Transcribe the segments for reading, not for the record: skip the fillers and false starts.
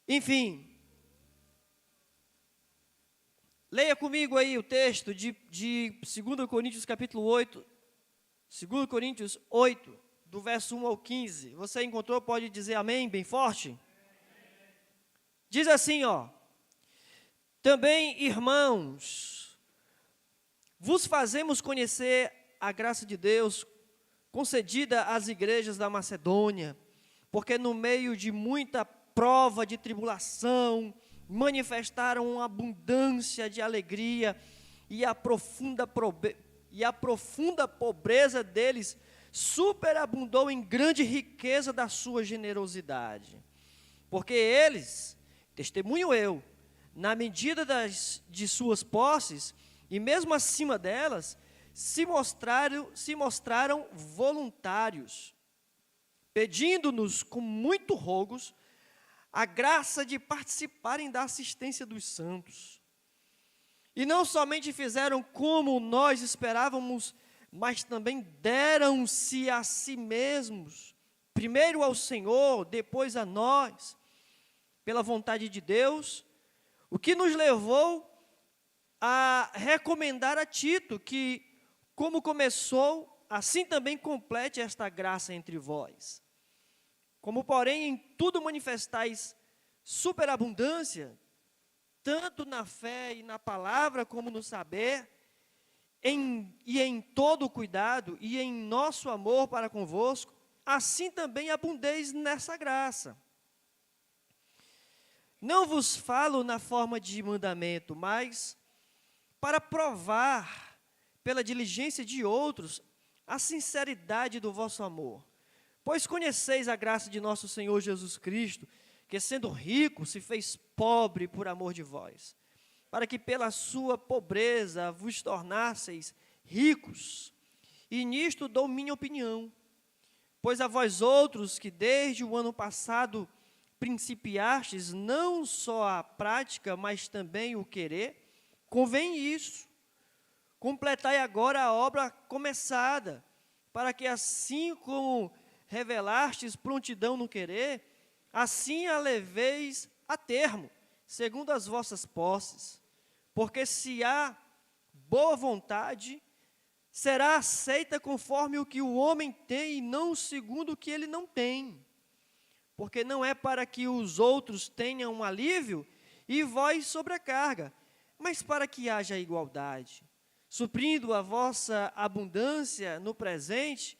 Enfim, leia comigo aí o texto de 2 Coríntios capítulo 8, 2 Coríntios 8, do verso 1 ao 15. Você encontrou, pode dizer amém, bem forte? Diz assim, ó: também, irmãos, vos fazemos conhecer a graça de Deus concedida às igrejas da Macedônia, porque no meio de muita prova de tribulação, manifestaram uma abundância de alegria, e a profunda pobreza deles superabundou em grande riqueza da sua generosidade. Porque eles, testemunho eu, na medida de suas posses, e mesmo acima delas, se mostraram voluntários, pedindo-nos com muito rogos a graça de participarem da assistência dos santos. E não somente fizeram como nós esperávamos, mas também deram-se a si mesmos, primeiro ao Senhor, depois a nós, pela vontade de Deus, o que nos levou a recomendar a Tito que, como começou, assim também complete esta graça entre vós. Como, porém, em tudo manifestais superabundância, tanto na fé e na palavra como no saber, e em todo o cuidado e em nosso amor para convosco, assim também abundeis nessa graça. Não vos falo na forma de mandamento, mas para provar, pela diligência de outros, a sinceridade do vosso amor. Pois conheceis a graça de nosso Senhor Jesus Cristo, que sendo rico, se fez pobre por amor de vós, para que pela sua pobreza vos tornasseis ricos. E nisto dou minha opinião. Pois a vós outros, que desde o ano passado principiastes não só a prática, mas também o querer, convém isso. Completai agora a obra começada, para que assim como revelastes prontidão no querer, assim a leveis a termo, segundo as vossas posses. Porque se há boa vontade, será aceita conforme o que o homem tem, e não segundo o que ele não tem. Porque não é para que os outros tenham um alívio e vós sobrecarga, mas para que haja igualdade, suprindo a vossa abundância no presente,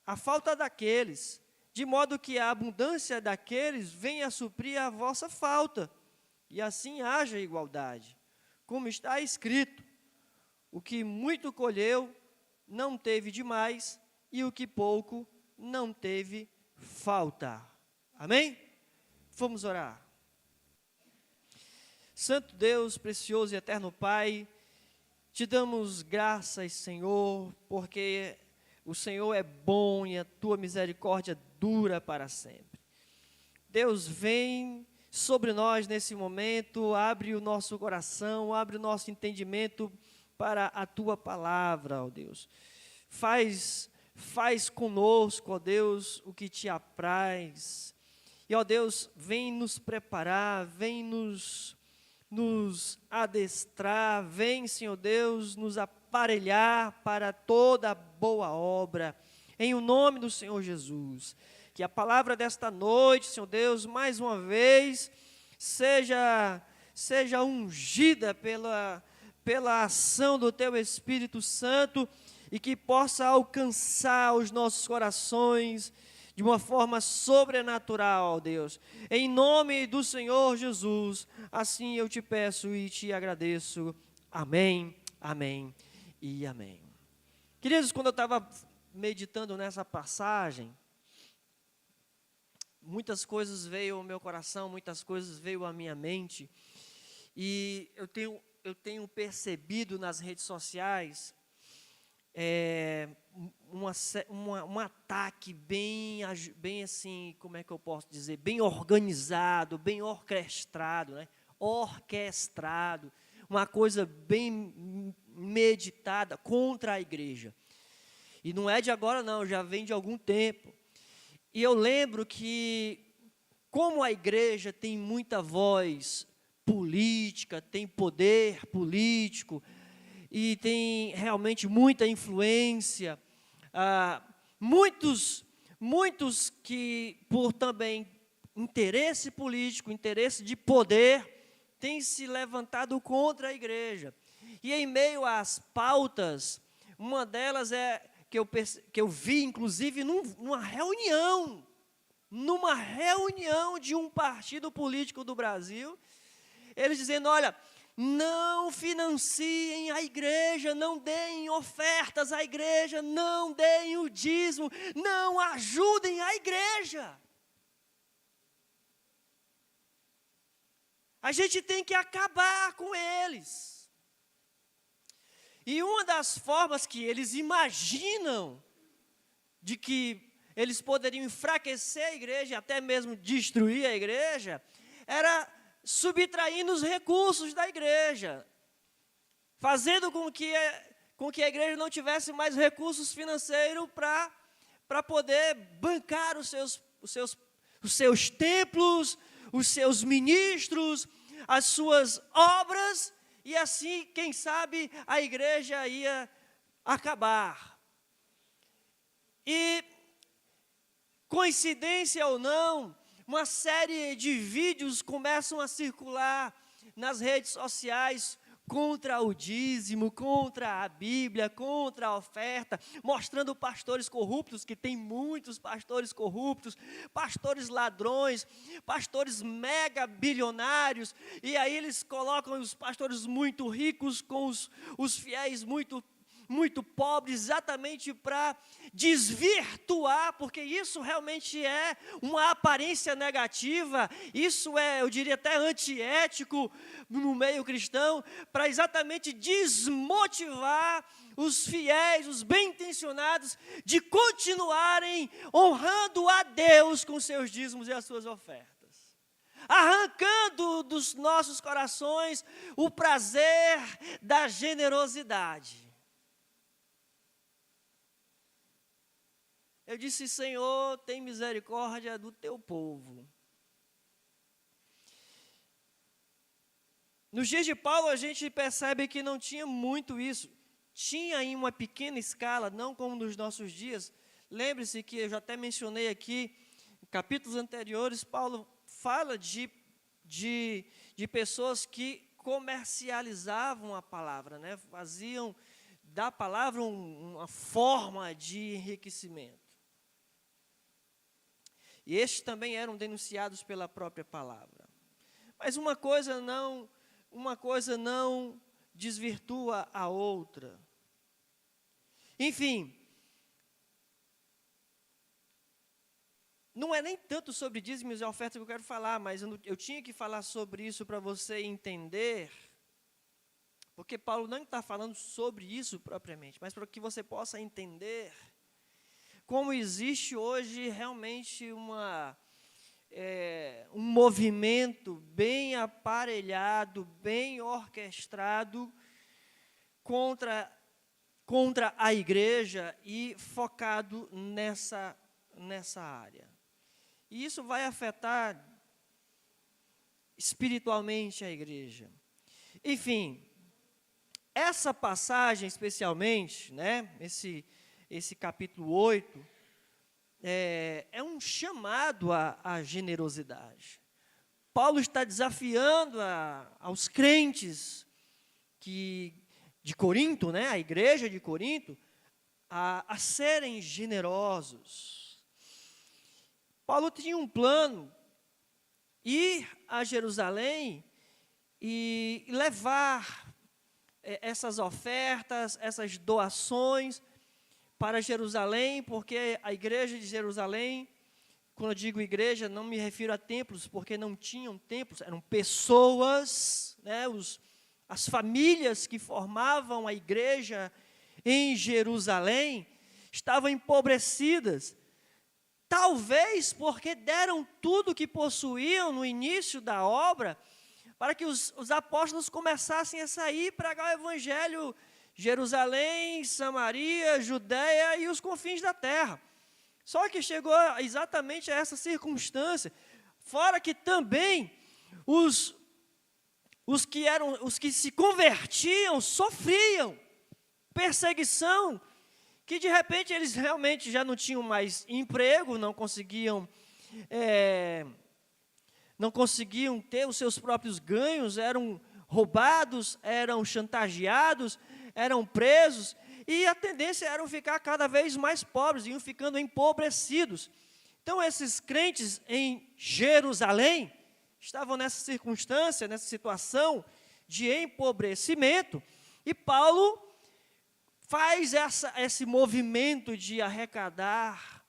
a falta daqueles, de modo que a abundância daqueles venha a suprir a vossa falta, e assim haja igualdade. Como está escrito: o que muito colheu, não teve demais, e o que pouco, não teve falta. Amém? Vamos orar. Santo Deus, precioso e eterno Pai, te damos graças, Senhor, porque o Senhor é bom e a tua misericórdia dura para sempre. Deus, vem sobre nós nesse momento, abre o nosso coração, abre o nosso entendimento para a tua palavra, ó Deus. Faz conosco, ó Deus, o que te apraz. E, ó Deus, vem nos preparar, vem nos adestrar, vem, Senhor Deus, nos aparelhar para toda boa obra, em o nome do Senhor Jesus. Que a palavra desta noite, Senhor Deus, mais uma vez, seja ungida pela ação do Teu Espírito Santo, e que possa alcançar os nossos corações de uma forma sobrenatural, Deus. Em nome do Senhor Jesus, assim eu te peço e te agradeço. Amém, amém e amém. Queridos, quando eu estava meditando nessa passagem, muitas coisas veio ao meu coração, muitas coisas veio à minha mente, e eu tenho percebido nas redes sociais um ataque bem assim, como é que eu posso dizer, bem organizado, bem orquestrado, né? Orquestrado, uma coisa bem meditada contra a igreja. E não é de agora não, já vem de algum tempo. E eu lembro que como a igreja tem muita voz política, tem poder político e tem realmente muita influência, muitos que por também interesse político, interesse de poder, têm se levantado contra a igreja. E em meio às pautas, uma delas é que eu vi, inclusive, numa reunião de um partido político do Brasil, eles dizendo: olha, não financiem a igreja, não deem ofertas à igreja, não deem o dízimo, não ajudem a igreja. A gente tem que acabar com eles. E uma das formas que eles imaginam de que eles poderiam enfraquecer a igreja, até mesmo destruir a igreja, era subtraindo os recursos da igreja, fazendo com que a igreja não tivesse mais recursos financeiros para poder bancar os seus templos, os seus ministros, as suas obras, e assim, quem sabe, a igreja ia acabar. E, coincidência ou não, uma série de vídeos começam a circular nas redes sociais contra o dízimo, contra a Bíblia, contra a oferta, mostrando pastores corruptos, que tem muitos pastores corruptos, pastores ladrões, pastores mega bilionários, e aí eles colocam os pastores muito ricos com os fiéis muito pobres, exatamente para desvirtuar, porque isso realmente é uma aparência negativa, isso é, eu diria até antiético no meio cristão, para exatamente desmotivar os fiéis, os bem-intencionados, de continuarem honrando a Deus com seus dízimos e as suas ofertas, arrancando dos nossos corações o prazer da generosidade. Eu disse: Senhor, tem misericórdia do teu povo. Nos dias de Paulo, a gente percebe que não tinha muito isso. Tinha em uma pequena escala, não como nos nossos dias. Lembre-se que eu já até mencionei aqui, em capítulos anteriores, Paulo fala de pessoas que comercializavam a palavra, né? Faziam da palavra uma forma de enriquecimento. E estes também eram denunciados pela própria palavra. Mas uma coisa não desvirtua a outra. Enfim, não é nem tanto sobre dízimos e ofertas que eu quero falar, mas eu tinha que falar sobre isso para você entender, porque Paulo não está falando sobre isso propriamente, mas para que você possa entender como existe hoje realmente um movimento bem aparelhado, bem orquestrado contra a igreja e focado nessa área. E isso vai afetar espiritualmente a igreja. Enfim, essa passagem especialmente, né, esse capítulo 8, é um chamado à generosidade. Paulo está desafiando aos crentes de Corinto, né, a igreja de Corinto, a serem generosos. Paulo tinha um plano: ir a Jerusalém e levar essas ofertas, essas doações para Jerusalém, porque a igreja de Jerusalém, quando eu digo igreja, não me refiro a templos, porque não tinham templos, eram pessoas, né, as famílias que formavam a igreja em Jerusalém estavam empobrecidas, talvez porque deram tudo que possuíam no início da obra, para que os apóstolos começassem a sair e pregar o evangelho Jerusalém, Samaria, Judéia e os confins da terra. Só que chegou exatamente a essa circunstância, Fora que também os que se convertiam sofriam perseguição, que de repente eles realmente já não tinham mais emprego, não conseguiam ter os seus próprios ganhos, eram roubados, eram chantageados, eram presos, e a tendência era ficar cada vez mais pobres, iam ficando empobrecidos. Então, esses crentes em Jerusalém estavam nessa circunstância, nessa situação de empobrecimento, e Paulo faz esse movimento de arrecadar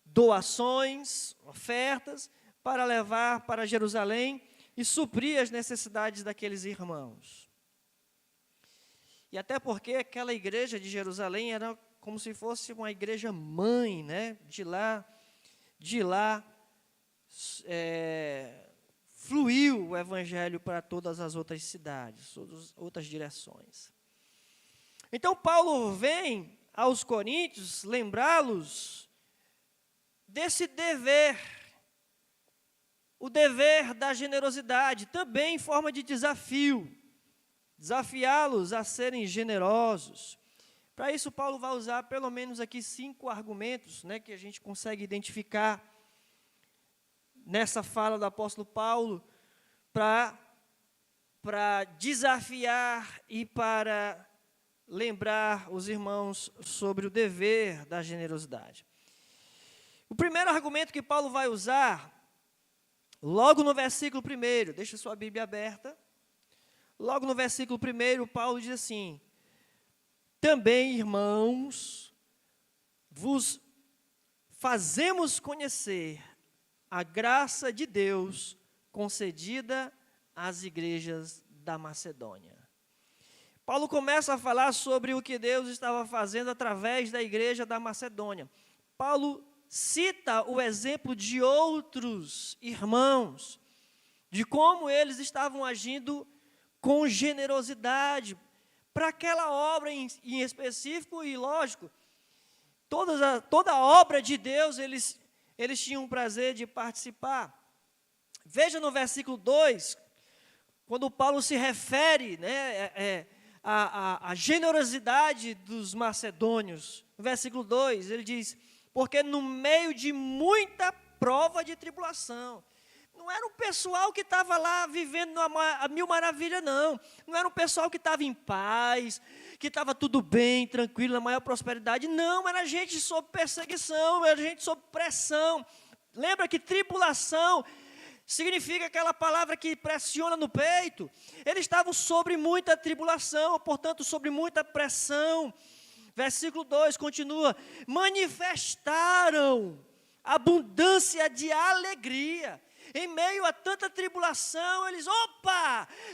doações, ofertas, para levar para Jerusalém e suprir as necessidades daqueles irmãos. E até porque aquela igreja de Jerusalém era como se fosse uma igreja mãe, né? De lá fluiu o evangelho para todas as outras cidades, todas outras direções. Então, Paulo vem aos coríntios lembrá-los desse dever, o dever da generosidade, também em forma de desafio, desafiá-los a serem generosos. Para isso, Paulo vai usar pelo menos aqui 5 argumentos, né, que a gente consegue identificar nessa fala do apóstolo Paulo, para desafiar e para lembrar os irmãos sobre o dever da generosidade. O primeiro argumento que Paulo vai usar, logo no versículo 1, deixa sua Bíblia aberta, logo no versículo 1, Paulo diz assim: também, irmãos, vos fazemos conhecer a graça de Deus concedida às igrejas da Macedônia. Paulo começa a falar sobre o que Deus estava fazendo através da igreja da Macedônia. Paulo cita o exemplo de outros irmãos, de como eles estavam agindo com generosidade para aquela obra em específico, e lógico, toda a obra de Deus eles tinham o prazer de participar. Veja no versículo 2, quando Paulo se refere, né, a generosidade dos macedônios. No versículo 2, ele diz: porque no meio de muita prova de tribulação. Não era um pessoal que estava lá vivendo a mil maravilhas, não. Não era um pessoal que estava em paz, que estava tudo bem, tranquilo, na maior prosperidade. Não, era gente sob perseguição, era gente sob pressão. Lembra que tribulação significa aquela palavra que pressiona no peito. Eles estavam sobre muita tribulação, portanto, sobre muita pressão. Versículo 2 continua: manifestaram abundância de alegria. Em meio a tanta tribulação, eles,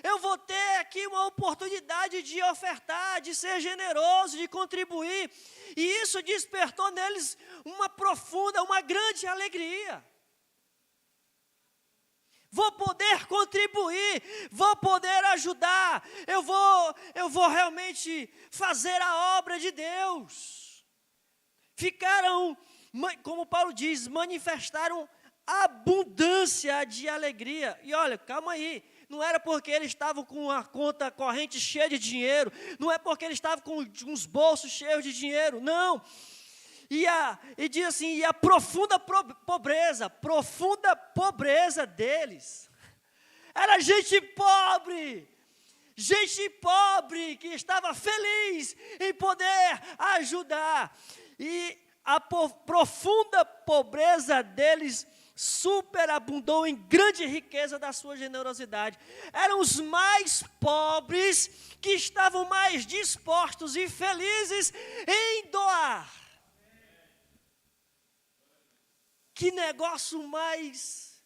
eu vou ter aqui uma oportunidade de ofertar, de ser generoso, de contribuir. E isso despertou neles uma grande alegria. Vou poder contribuir, vou poder ajudar, eu vou realmente fazer a obra de Deus. Ficaram, como Paulo diz, manifestaram abundância de alegria. E olha, calma aí, não era porque eles estavam com a conta corrente cheia de dinheiro, não é porque eles estavam com uns bolsos cheios de dinheiro, não. E diz assim, e a profunda pobreza deles, era gente pobre que estava feliz em poder ajudar, e a profunda pobreza deles superabundou em grande riqueza da sua generosidade. Eram os mais pobres que estavam mais dispostos e felizes em doar. Que negócio mais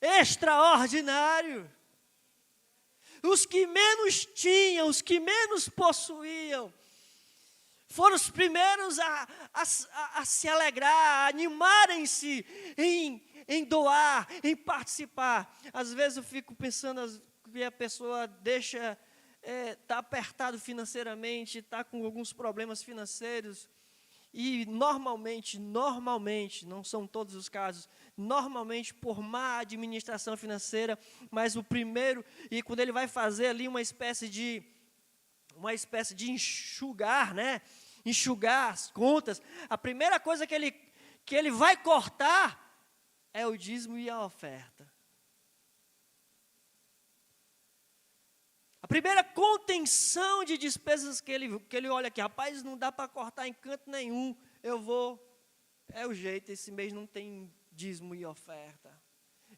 extraordinário! Os que menos tinham, os que menos possuíam, foram os primeiros a se alegrar, a animarem-se em doar, em participar. Às vezes eu fico pensando que a pessoa está apertado financeiramente, está com alguns problemas financeiros, E normalmente, não são todos os casos, normalmente por má administração financeira, mas o primeiro, e quando ele vai fazer ali uma espécie de enxugar, né? Enxugar as contas, a primeira coisa que ele vai cortar é o dízimo e a oferta. A primeira contenção de despesas que ele olha aqui, rapaz, não dá para cortar em canto nenhum, é o jeito, esse mês não tem dízimo e oferta.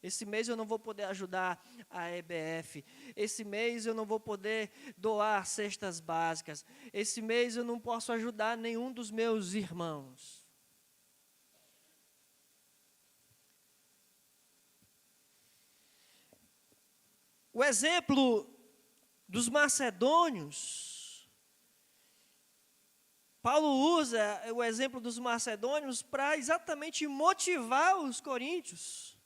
Esse mês eu não vou poder ajudar a EBF. Esse mês eu não vou poder doar cestas básicas. Esse mês eu não posso ajudar nenhum dos meus irmãos. O exemplo dos macedônios, Paulo usa o exemplo dos macedônios para exatamente motivar os coríntios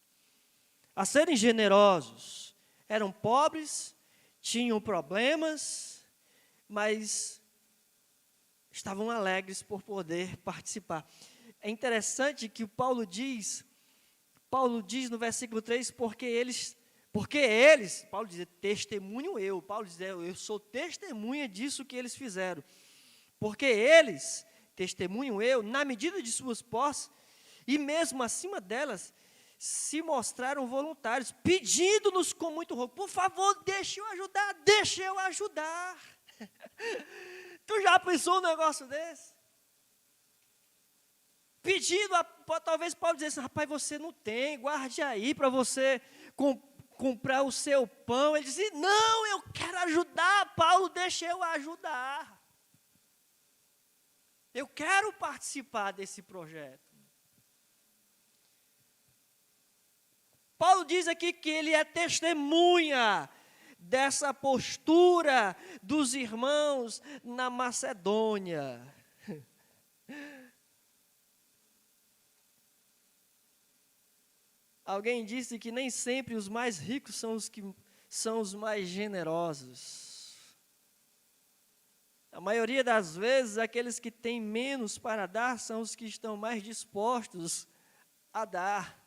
a serem generosos. Eram pobres, tinham problemas, mas estavam alegres por poder participar. É interessante que Paulo diz no versículo 3, porque eles, Paulo diz, testemunho eu, Paulo diz, eu sou testemunha disso que eles fizeram. Porque eles, testemunho eu, na medida de suas posses, e mesmo acima delas, se mostraram voluntários, pedindo-nos com muito rogo, por favor, deixa eu ajudar. Tu já pensou um negócio desse? Pedindo, talvez Paulo dissesse, rapaz, você não tem, guarde aí para você comprar o seu pão. Ele disse, não, eu quero ajudar, Paulo, deixa eu ajudar. Eu quero participar desse projeto. Paulo diz aqui que ele é testemunha dessa postura dos irmãos na Macedônia. Alguém disse que nem sempre os mais ricos são os que são os mais generosos. A maioria das vezes, aqueles que têm menos para dar são os que estão mais dispostos a dar.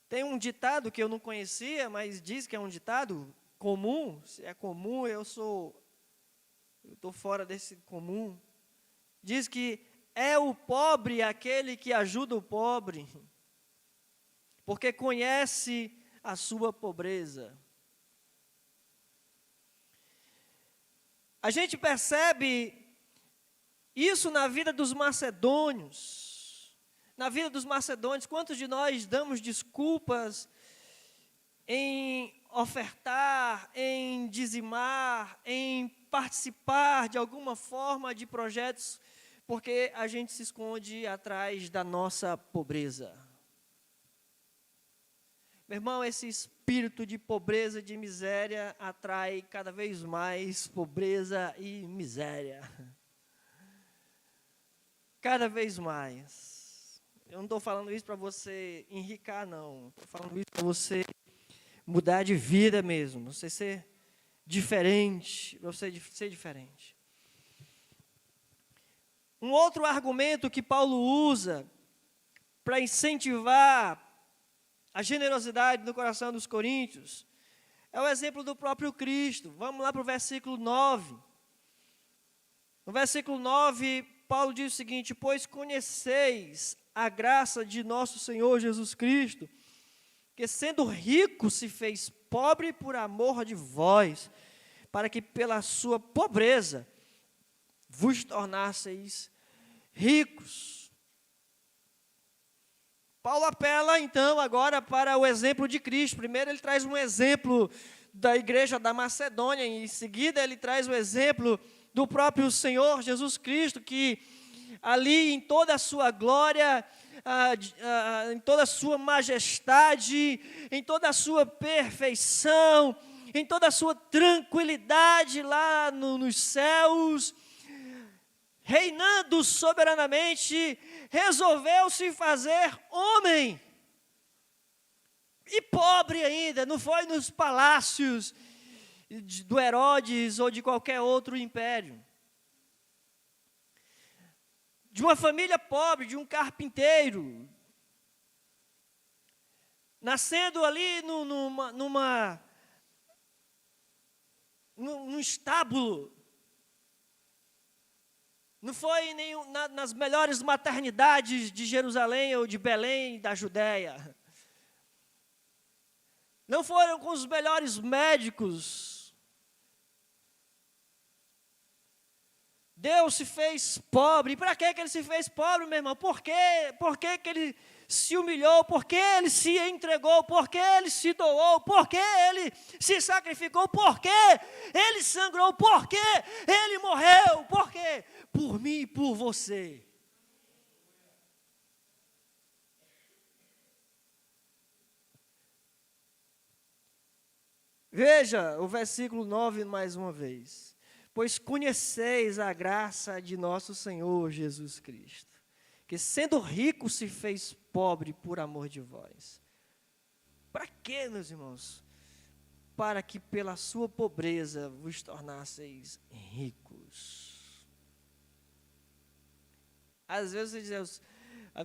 Tem um ditado que eu não conhecia, mas diz que é um ditado comum. Se é comum, eu estou fora desse comum. Diz que é o pobre aquele que ajuda o pobre, porque conhece a sua pobreza. A gente percebe isso na vida dos macedônios. Na vida dos macedônios, quantos de nós damos desculpas em ofertar, em dizimar, em participar de alguma forma de projetos, porque a gente se esconde atrás da nossa pobreza? Meu irmão, esse espírito de pobreza, de miséria, atrai cada vez mais pobreza e miséria. Cada vez mais. Eu não estou falando isso para você enricar, não. Estou falando isso para você mudar de vida mesmo. Você ser diferente. Para você ser diferente. Um outro argumento que Paulo usa para incentivar a generosidade no coração dos coríntios é o exemplo do próprio Cristo. Vamos lá para o versículo 9. No versículo 9, Paulo diz o seguinte: pois conheceis a graça de nosso Senhor Jesus Cristo, que sendo rico se fez pobre por amor de vós, para que pela sua pobreza vos tornasseis ricos. Paulo apela então agora para o exemplo de Cristo. Primeiro ele traz um exemplo da igreja da Macedônia, e em seguida ele traz o exemplo do próprio Senhor Jesus Cristo, que ali em toda a sua glória, em toda a sua majestade, em toda a sua perfeição, em toda a sua tranquilidade lá nos céus, reinando soberanamente, resolveu se fazer homem. E pobre ainda, não foi nos palácios, do Herodes ou de qualquer outro império. De uma família pobre, de um carpinteiro, nascendo ali num estábulo. Não foi nas melhores maternidades de Jerusalém ou de Belém, da Judéia. Não foram com os melhores médicos. Deus se fez pobre. E para que ele se fez pobre, meu irmão? Por quê? Por que ele se humilhou? Por que ele se entregou? Por que ele se doou? Por que ele se sacrificou? Por que ele sangrou? Por que ele morreu? Por quê? Por mim e por você. Veja o versículo 9 mais uma vez. Pois conheceis a graça de nosso Senhor Jesus Cristo, que sendo rico se fez pobre por amor de vós. Para quê, meus irmãos? Para que pela sua pobreza vos tornasseis ricos. Às vezes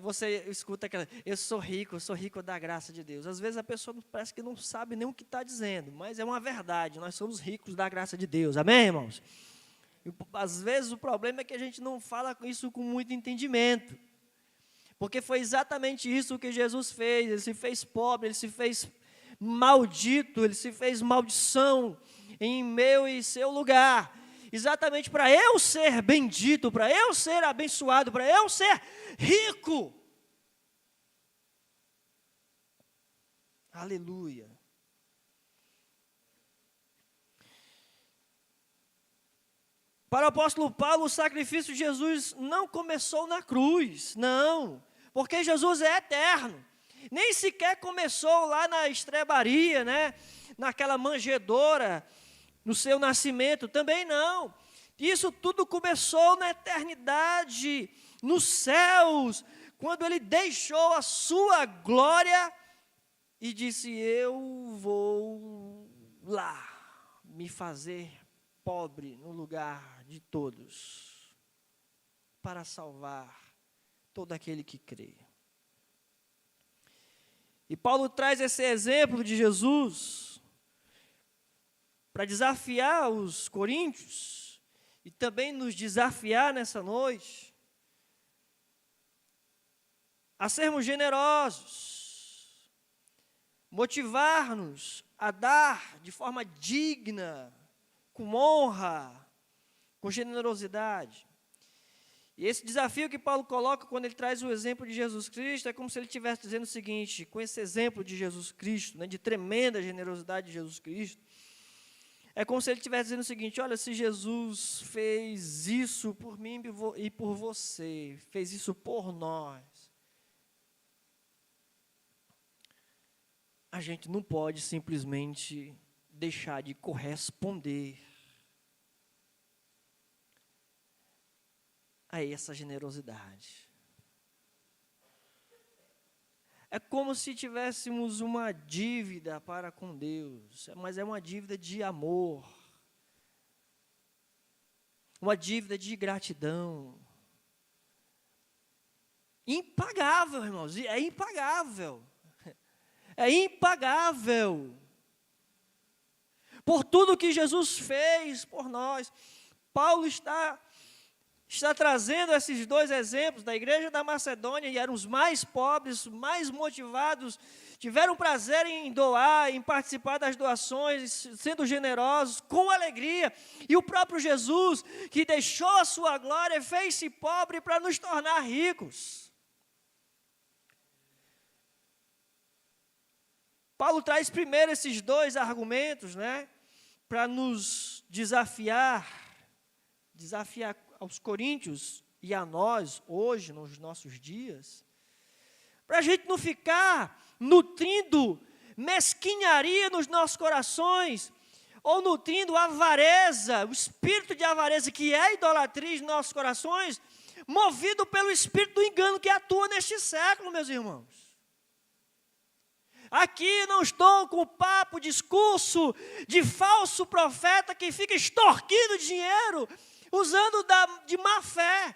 você escuta aquela, eu sou rico da graça de Deus. Às vezes a pessoa parece que não sabe nem o que está dizendo, mas é uma verdade, nós somos ricos da graça de Deus, amém, irmãos? E, às vezes o problema é que a gente não fala isso com muito entendimento, porque foi exatamente isso que Jesus fez. Ele se fez pobre, ele se fez maldito, ele se fez maldição em meu e seu lugar, exatamente para eu ser bendito, para eu ser abençoado, para eu ser rico. Aleluia. Para o apóstolo Paulo, o sacrifício de Jesus não começou na cruz, não, porque Jesus é eterno. Nem sequer começou lá na estrebaria, né? Naquela manjedoura, no seu nascimento, também não. Isso tudo começou na eternidade, nos céus, quando ele deixou a sua glória e disse, eu vou lá me fazer pobre no lugar de todos, para salvar todo aquele que crê. E Paulo traz esse exemplo de Jesus para desafiar os coríntios e também nos desafiar nessa noite a sermos generosos, motivar-nos a dar de forma digna, com honra, com generosidade. E esse desafio que Paulo coloca quando ele traz o exemplo de Jesus Cristo, é como se ele estivesse dizendo o seguinte, com esse exemplo de Jesus Cristo, né, de tremenda generosidade de Jesus Cristo, é como se ele estivesse dizendo o seguinte, olha, se Jesus fez isso por mim e por você, fez isso por nós, a gente não pode simplesmente deixar de corresponder a essa generosidade. É como se tivéssemos uma dívida para com Deus, mas é uma dívida de amor, uma dívida de gratidão, impagável, irmãos, é impagável, por tudo que Jesus fez por nós. Paulo está trazendo esses dois exemplos da igreja da Macedônia, e eram os mais pobres, mais motivados, tiveram prazer em doar, em participar das doações, sendo generosos, com alegria. E o próprio Jesus, que deixou a sua glória, fez-se pobre para nos tornar ricos. Paulo traz primeiro esses dois argumentos, né, para nos desafiar aos coríntios e a nós, hoje, nos nossos dias, para a gente não ficar nutrindo mesquinharia nos nossos corações, ou nutrindo avareza, o espírito de avareza, que é a idolatria nos nossos corações, movido pelo espírito do engano que atua neste século, meus irmãos. Aqui não estou com papo, discurso de falso profeta que fica extorquindo dinheiro, usando de má fé,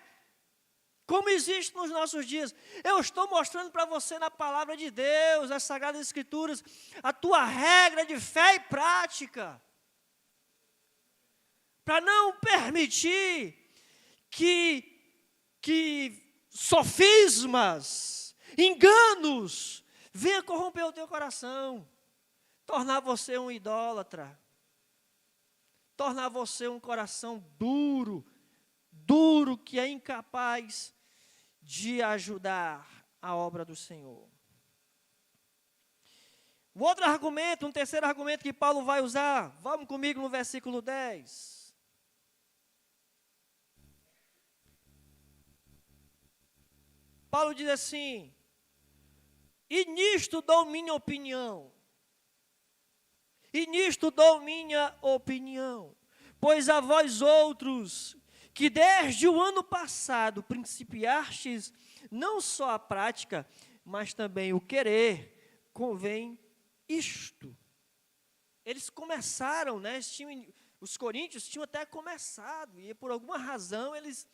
como existe nos nossos dias. Eu estou mostrando para você na palavra de Deus, nas Sagradas Escrituras, a tua regra de fé e prática, para não permitir que sofismas, enganos, venha corromper o teu coração, tornar você um idólatra, tornar você um coração duro que é incapaz de ajudar a obra do Senhor. O outro argumento, um terceiro argumento que Paulo vai usar, vamos comigo no versículo 10. Paulo diz assim: e nisto dou minha opinião. E nisto dou minha opinião. Pois a vós outros, que desde o ano passado principiastes não só a prática, mas também o querer, convém isto. Eles começaram, né? Os coríntios tinham até começado, e por alguma razão eles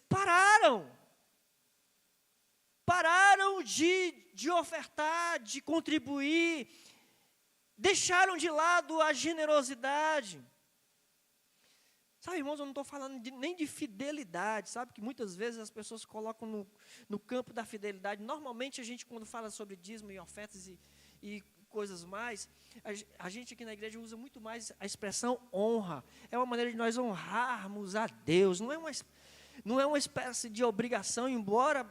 pararam. Pararam de ofertar, de contribuir, deixaram de lado a generosidade. Sabe, irmãos, eu não estou falando nem de fidelidade, sabe, que muitas vezes as pessoas colocam no campo da fidelidade. Normalmente a gente, quando fala sobre dízimo e ofertas e coisas mais, a gente aqui na igreja usa muito mais a expressão honra. É uma maneira de nós honrarmos a Deus, não é uma espécie de obrigação, embora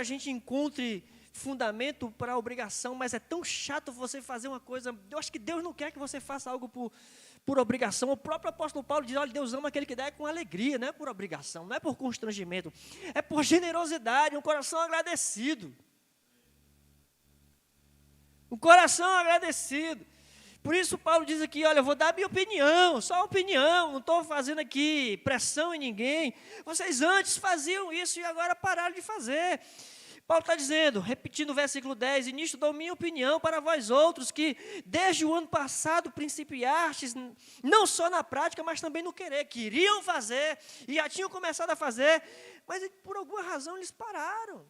a gente encontre fundamento para a obrigação, mas é tão chato você fazer uma coisa. Eu acho que Deus não quer que você faça algo por obrigação. O próprio apóstolo Paulo diz: olha, Deus ama aquele que dá com alegria, não é por obrigação, não é por constrangimento, é por generosidade, um coração agradecido. Um coração agradecido. Por isso Paulo diz aqui: olha, eu vou dar a minha opinião, só a opinião, não estou fazendo aqui pressão em ninguém. Vocês antes faziam isso e agora pararam de fazer. Paulo está dizendo, repetindo o versículo 10, e nisto dou minha opinião para vós outros, que desde o ano passado principiastes, não só na prática, mas também no querer. Queriam fazer, e já tinham começado a fazer, mas por alguma razão eles pararam.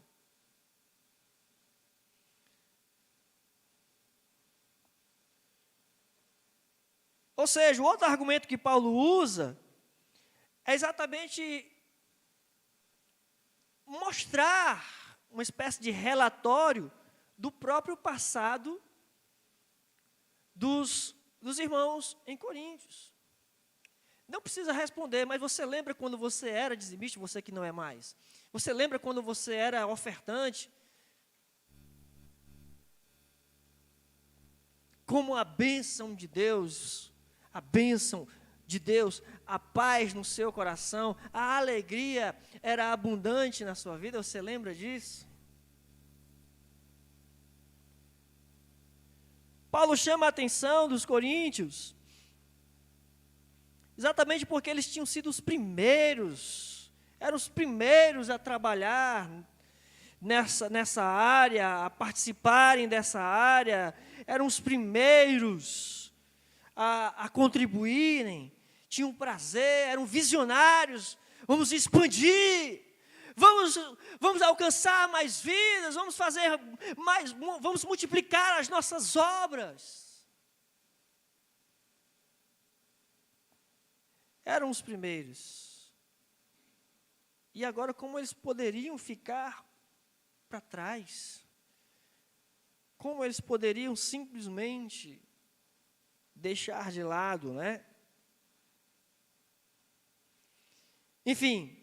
Ou seja, o outro argumento que Paulo usa é exatamente mostrar uma espécie de relatório do próprio passado dos irmãos em Coríntios. Não precisa responder, mas você lembra quando você era dizimista, você que não é mais? Você lembra quando você era ofertante? Como a bênção de Deus, a paz no seu coração, a alegria era abundante na sua vida, você lembra disso? Paulo chama a atenção dos coríntios, exatamente porque eles tinham sido os primeiros, eram os primeiros a trabalhar nessa área, a participarem dessa área, eram os primeiros a contribuírem, tinham prazer, eram visionários. Vamos expandir, vamos alcançar mais vidas, vamos multiplicar as nossas obras. Eram os primeiros. E agora, como eles poderiam ficar para trás? Como eles poderiam simplesmente deixar de lado, né? Enfim,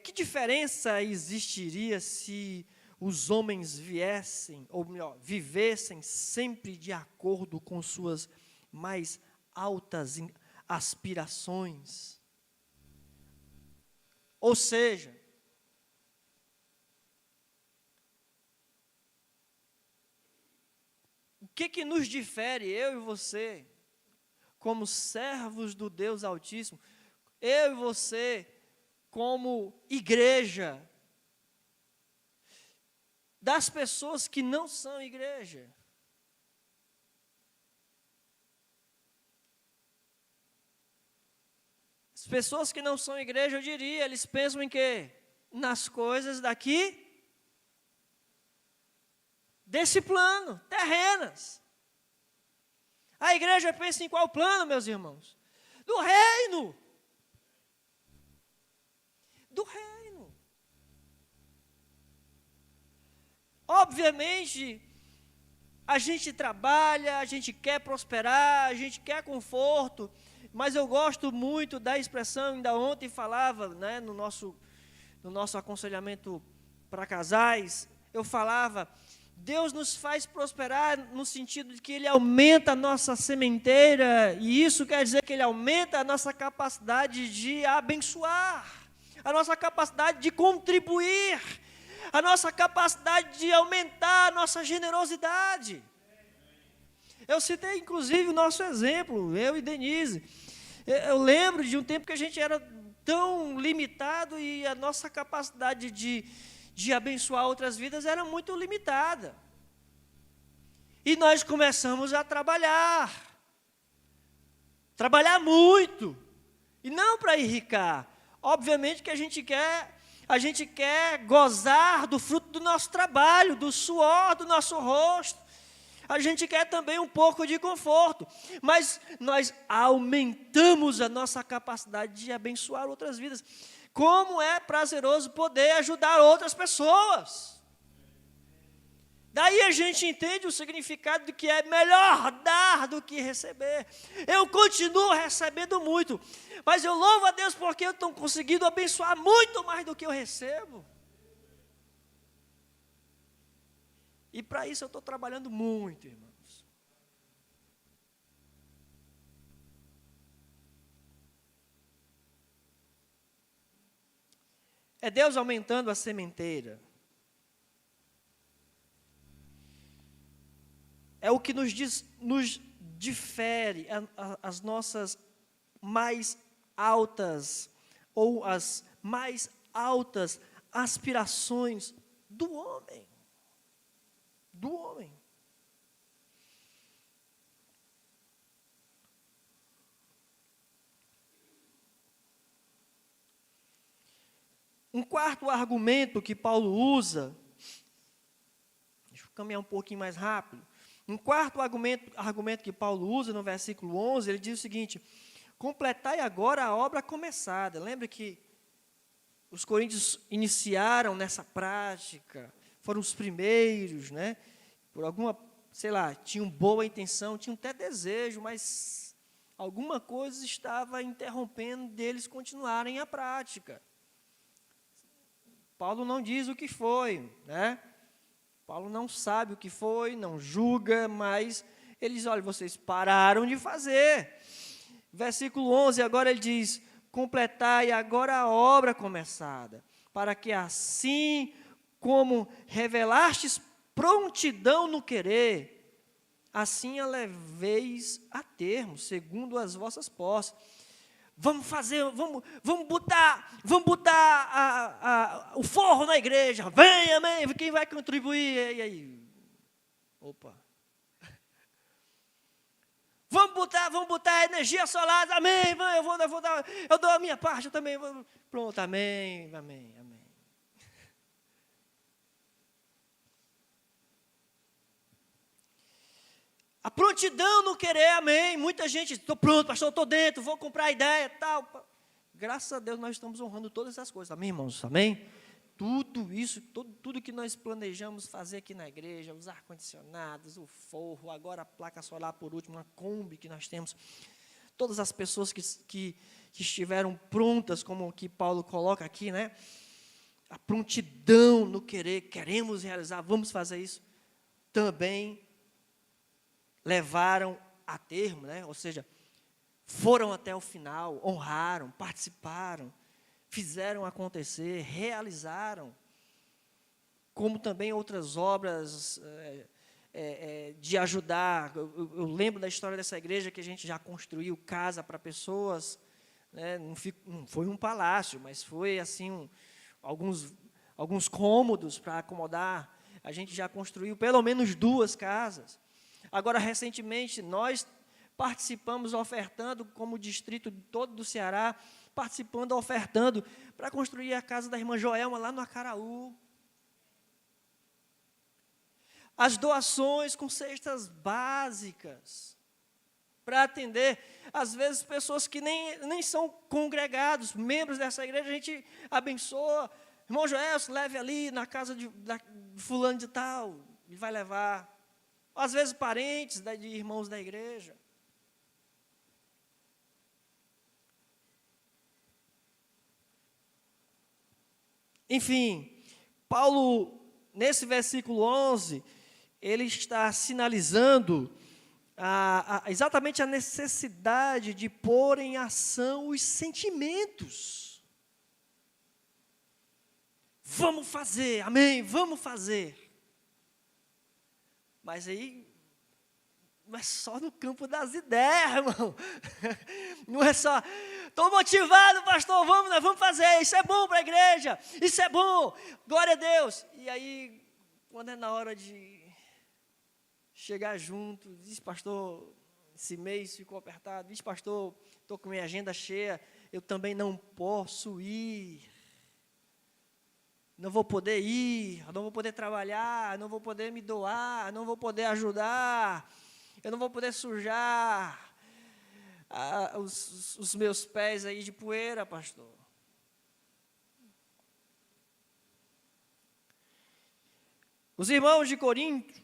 que diferença existiria se os homens viessem, ou melhor, vivessem sempre de acordo com suas mais altas aspirações? Ou seja, o que nos difere, eu e você, como servos do Deus Altíssimo, eu e você, como igreja, das pessoas que não são igreja. As pessoas que não são igreja, eu diria, eles pensam em quê? Nas coisas daqui, desse plano, terrenas. A igreja pensa em qual plano, meus irmãos? Do reino. Do reino. Obviamente, a gente trabalha, a gente quer prosperar, a gente quer conforto, mas eu gosto muito da expressão, ainda ontem falava, né, no nosso aconselhamento para casais, eu falava, Deus nos faz prosperar no sentido de que Ele aumenta a nossa sementeira, e isso quer dizer que Ele aumenta a nossa capacidade de abençoar, a nossa capacidade de contribuir, a nossa capacidade de aumentar a nossa generosidade. Eu citei, inclusive, o nosso exemplo, eu e Denise. Eu lembro de um tempo que a gente era tão limitado e a nossa capacidade de abençoar outras vidas era muito limitada. E nós começamos a trabalhar muito, e não para enricar. Obviamente que a gente quer gozar do fruto do nosso trabalho, do suor do nosso rosto. A gente quer também um pouco de conforto, mas nós aumentamos a nossa capacidade de abençoar outras vidas. Como é prazeroso poder ajudar outras pessoas. Daí a gente entende o significado de que é melhor dar do que receber. Eu continuo recebendo muito, mas eu louvo a Deus porque eu estou conseguindo abençoar muito mais do que eu recebo. E para isso eu estou trabalhando muito, irmãos. É Deus aumentando a sementeira. É o que nos difere as nossas mais altas, ou as mais altas aspirações do homem. Do homem. Um quarto argumento que Paulo usa, deixa eu caminhar um pouquinho mais rápido. Um quarto argumento que Paulo usa no versículo 11, ele diz o seguinte: completai agora a obra começada. Lembra que os coríntios iniciaram nessa prática, foram os primeiros, né? Por alguma, sei lá, tinham boa intenção, tinham até desejo, mas alguma coisa estava interrompendo deles continuarem a prática. Paulo não diz o que foi, né? Paulo não sabe o que foi, não julga, mas ele diz, olha, vocês pararam de fazer. Versículo 11, agora ele diz, completai agora a obra começada, para que assim como revelastes prontidão no querer, assim a leveis a termo, segundo as vossas posses. Vamos botar o forro na igreja. Vem, amém. Quem vai contribuir? E aí? Opa. Vamos botar energia solar. Amém. Eu dou a minha parte, eu também. Pronto, amém. A prontidão no querer, amém. Muita gente, estou pronto, pastor, estou dentro, vou comprar a ideia, tal. Graças a Deus nós estamos honrando todas essas coisas, amém, irmãos? Amém? Tudo isso, tudo que nós planejamos fazer aqui na igreja, os ar-condicionados, o forro, agora a placa solar por último, a Kombi que nós temos, todas as pessoas que estiveram prontas, como o que Paulo coloca aqui, né? A prontidão no querer, queremos realizar, vamos fazer isso, também levaram a termo, né? Ou seja, foram até o final, honraram, participaram, fizeram acontecer, realizaram, como também outras obras de ajudar. Eu lembro da história dessa igreja que a gente já construiu casa para pessoas, né? Não foi um palácio, mas foi assim alguns cômodos para acomodar A gente já construiu pelo menos 2 casas. Agora, recentemente, nós participamos ofertando, como distrito todo do Ceará, participando, ofertando, para construir a casa da irmã Joelma, lá no Acaraú. As doações com cestas básicas, para atender, às vezes, pessoas que nem são congregados, membros dessa igreja, a gente abençoa. Irmão Joel, leve ali na casa de fulano de tal, e vai levar. Às vezes, parentes de irmãos da igreja. Enfim, Paulo, nesse versículo 11, ele está sinalizando exatamente a necessidade de pôr em ação os sentimentos. Vamos fazer, amém, vamos fazer. Mas aí, não é só no campo das ideias, irmão. Não é só, estou motivado, pastor, nós vamos fazer, isso é bom para a igreja, isso é bom, glória a Deus. E aí, quando é na hora de chegar junto, diz, pastor, esse mês ficou apertado, diz, pastor, estou com minha agenda cheia, eu também não posso ir. Não vou poder ir, não vou poder trabalhar, não vou poder me doar, não vou poder ajudar, eu não vou poder sujar os meus pés aí de poeira, pastor. Os irmãos de Corinto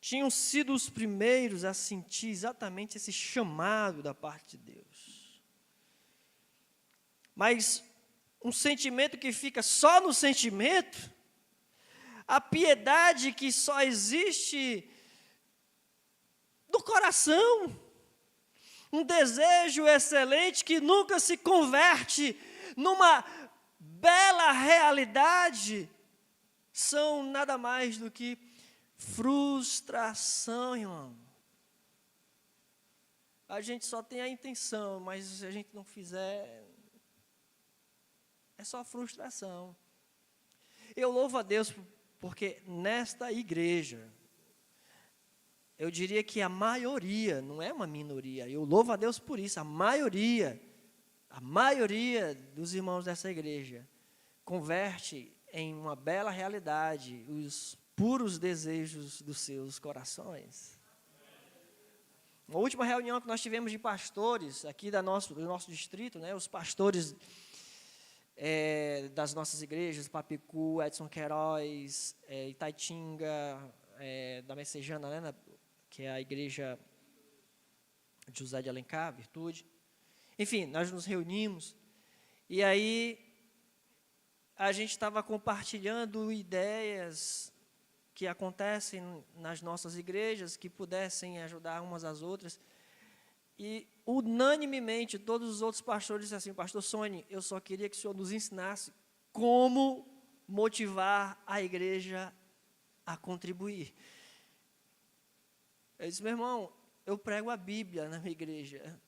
tinham sido os primeiros a sentir exatamente esse chamado da parte de Deus. Mas um sentimento que fica só no sentimento, a piedade que só existe no coração, um desejo excelente que nunca se converte numa bela realidade, são nada mais do que frustração, irmão. A gente só tem a intenção, mas se a gente não fizer, é só frustração. Eu louvo a Deus porque nesta igreja, eu diria que a maioria, não é uma minoria, eu louvo a Deus por isso, a maioria dos irmãos dessa igreja converte em uma bela realidade os puros desejos dos seus corações. Na última reunião que nós tivemos de pastores aqui do nosso distrito, né, os pastores das nossas igrejas, Papicu, Edson Queiroz, Itaitinga, da Messejana, né, que é a igreja de José de Alencar, Virtude. Enfim, nós nos reunimos e aí a gente estava compartilhando ideias que acontecem nas nossas igrejas, que pudessem ajudar umas às outras. E, unanimemente, todos os outros pastores disseram assim, pastor Sônia, eu só queria que o senhor nos ensinasse como motivar a igreja a contribuir. Eu disse, meu irmão, eu prego a Bíblia na minha igreja.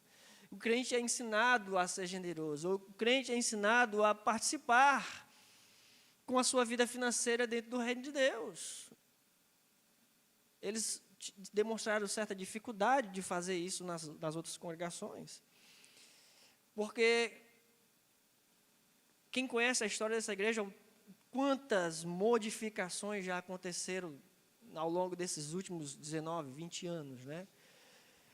O crente é ensinado a ser generoso, o crente é ensinado a participar com a sua vida financeira dentro do reino de Deus. Eles demonstraram certa dificuldade de fazer isso nas outras congregações. Porque quem conhece a história dessa igreja, quantas modificações já aconteceram ao longo desses últimos 19, 20 anos, né?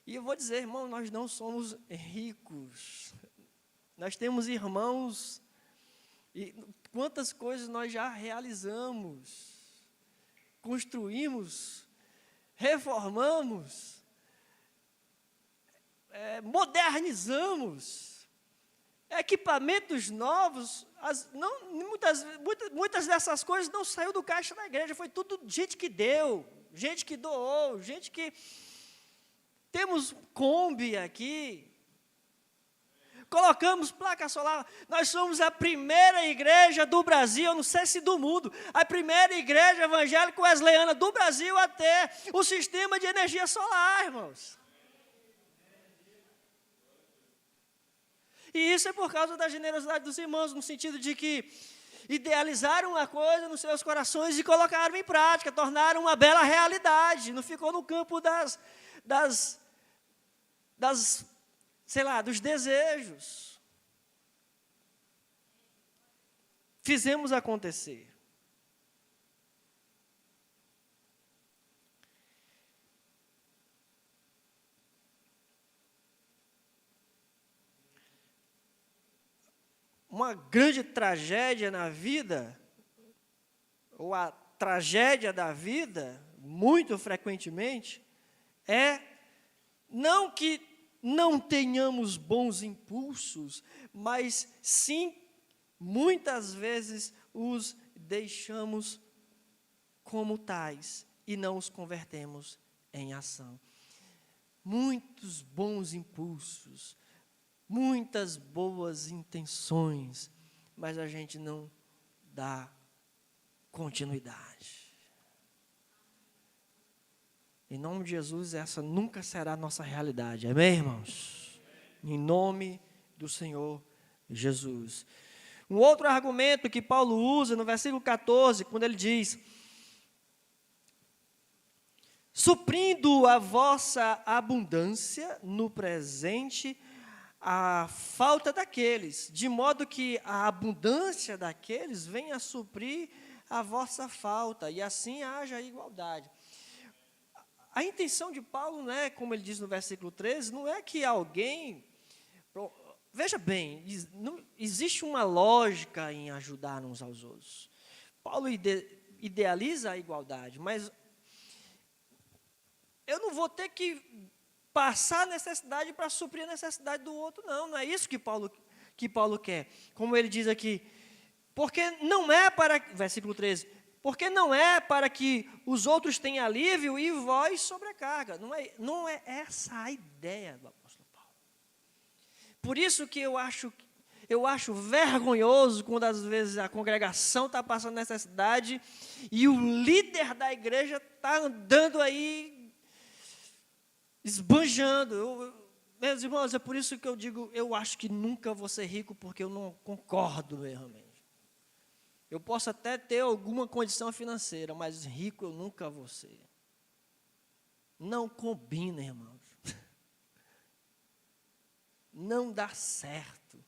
E eu vou dizer, irmão, nós não somos ricos. Nós temos irmãos, e quantas coisas nós já realizamos, construímos, reformamos, modernizamos, equipamentos novos, muitas dessas coisas não saiu do caixa da igreja, foi tudo gente que deu, gente que doou, gente que... Temos Kombi aqui, colocamos placa solar, nós somos a primeira igreja do Brasil, eu não sei se do mundo, a primeira igreja evangélica wesleyana do Brasil a ter o sistema de energia solar, irmãos. E isso é por causa da generosidade dos irmãos, no sentido de que idealizaram uma coisa nos seus corações e colocaram em prática, tornaram uma bela realidade. Não ficou no campo sei lá, dos desejos. Fizemos acontecer. Uma grande tragédia na vida, ou a tragédia da vida, muito frequentemente, é não que não tenhamos bons impulsos, mas sim, muitas vezes, os deixamos como tais e não os convertemos em ação. Muitos bons impulsos, muitas boas intenções, mas a gente não dá continuidade. Em nome de Jesus, essa nunca será a nossa realidade. Amém, irmãos? Em nome do Senhor Jesus. Um outro argumento que Paulo usa no versículo 14, quando ele diz: suprindo a vossa abundância no presente, a falta daqueles, de modo que a abundância daqueles venha a suprir a vossa falta, e assim haja igualdade. A intenção de Paulo, né, como ele diz no versículo 13, não é que alguém... Veja bem, não existe uma lógica em ajudar uns aos outros. Paulo idealiza a igualdade, mas eu não vou ter que passar necessidade para suprir a necessidade do outro, não. Não é isso que Paulo quer. Como ele diz aqui, porque não é para... Versículo 13... Porque não é para que os outros tenham alívio e vós sobrecarga. Não é essa a ideia do apóstolo Paulo. Por isso que eu acho vergonhoso quando às vezes a congregação está passando necessidade e o líder da igreja está andando aí esbanjando. Meus irmãos, é por isso que eu digo, eu acho que nunca vou ser rico, porque eu não concordo realmente. Eu posso até ter alguma condição financeira, mas rico eu nunca vou ser. Não combina, irmãos. Não dá certo.